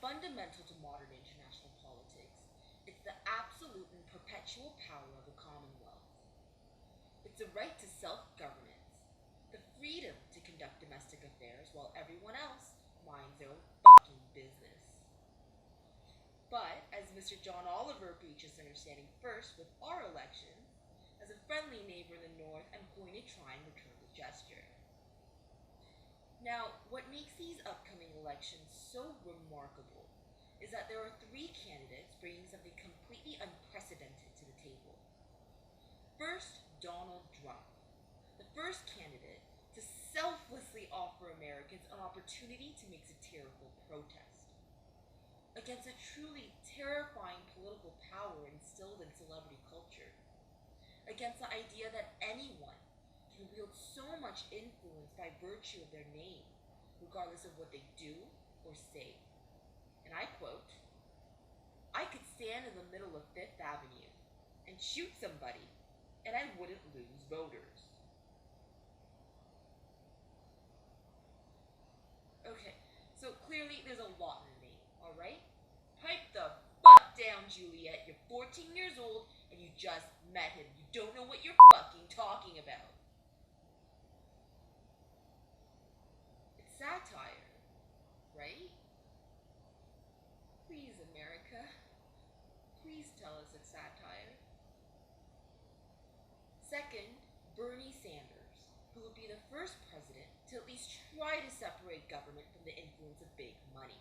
fundamental to modern international politics. It's the absolute and perpetual power of a commonwealth. It's a right to self-governance, the freedom to conduct domestic affairs while everyone else minds their own fucking business. But, as Mr. John Oliver preaches understanding first with our elections, as a friendly neighbor in the north, I'm going to try and return the gesture. Now, what makes these upcoming elections so remarkable is that there are three candidates bringing something completely unprecedented to the table. First, Donald Trump, the first candidate to selflessly offer Americans an opportunity to make satirical protest against a truly terrifying political power instilled in celebrity culture, against the idea that anyone can wield so much influence by virtue of their name, regardless of what they do or say. And I quote, "I could stand in the middle of Fifth Avenue and shoot somebody, and I wouldn't lose voters." Okay, so clearly there's a lot in the name, alright? Pipe the fuck down, Juliet. You're 14 years old and you just met him. You don't know what you're fucking talking about. It's satire, right? Please, America. Please tell us it's satire. Second, Bernie Sanders, who would be the first president to at least try to separate government from the influence of big money,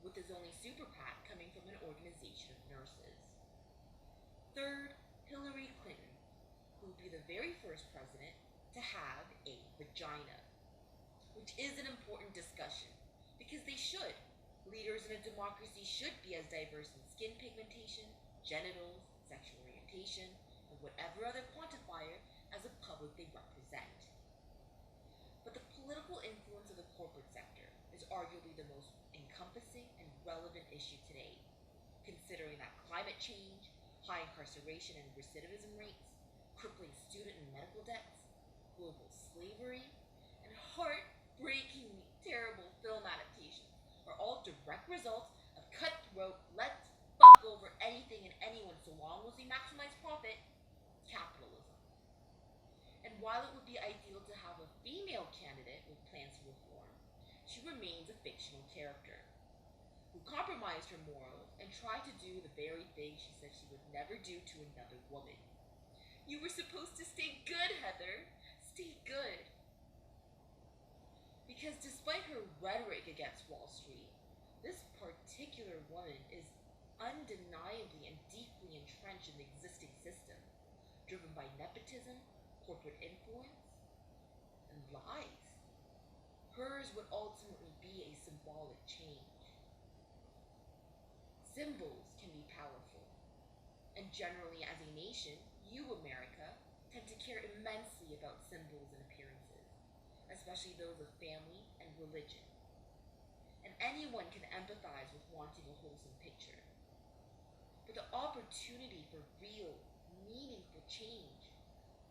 with his only super PAC coming from an organization of nurses. Third, Hillary Clinton, who would be the very first president to have a vagina, which is an important discussion, because they should. Leaders in a democracy should be as diverse in skin pigmentation, genitals, sexual orientation, and whatever other quantifier as the public they represent. But the political influence of the corporate sector is arguably the most encompassing and relevant issue today, considering that climate change, high incarceration and recidivism rates, crippling student and medical debts, global slavery, and heartbreakingly terrible film adaptations are all direct results of cutthroat, let's fuck over anything and anyone so long as we maximize profit, capitalism. And while it would be ideal to have a female candidate with plans to reform, she remains a fictional character who compromised her morals and tried to do the very thing she said she would never do to another woman. You were supposed to stay good, Heather. Stay good. Because despite her rhetoric against Wall Street, this particular woman is undeniably and deeply entrenched in the existing system, driven by nepotism, corporate influence, and lies. Hers would ultimately be a symbolic change. Symbols can be powerful, and generally as a nation, you, America, tend to care immensely about symbols and appearances, especially those of family and religion. And anyone can empathize with wanting a wholesome picture. But the opportunity for real, meaningful change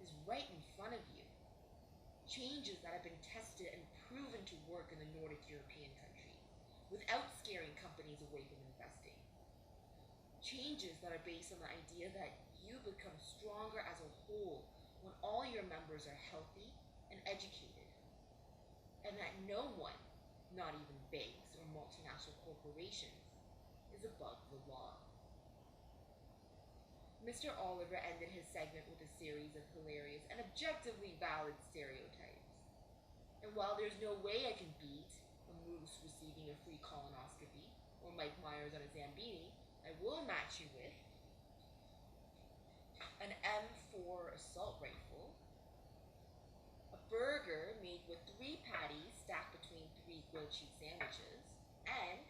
is right in front of you. Changes that have been tested and proven to work in the Nordic European countries, without scaring companies away from investing. Changes that are based on the idea that you become stronger as a whole when all your members are healthy and educated, and that no one, not even banks or multinational corporations, is above the law. Mr. Oliver ended his segment with a series of hilarious and objectively valid stereotypes. And while there's no way I can beat a moose receiving a free colonoscopy or Mike Myers on a Zambini, I will match you with an M4 assault rifle, a burger made with 3 patties stacked between 3 grilled cheese sandwiches, and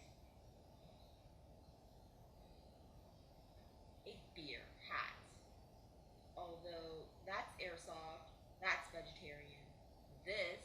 a beer hat. Although that's airsoft, that's vegetarian, this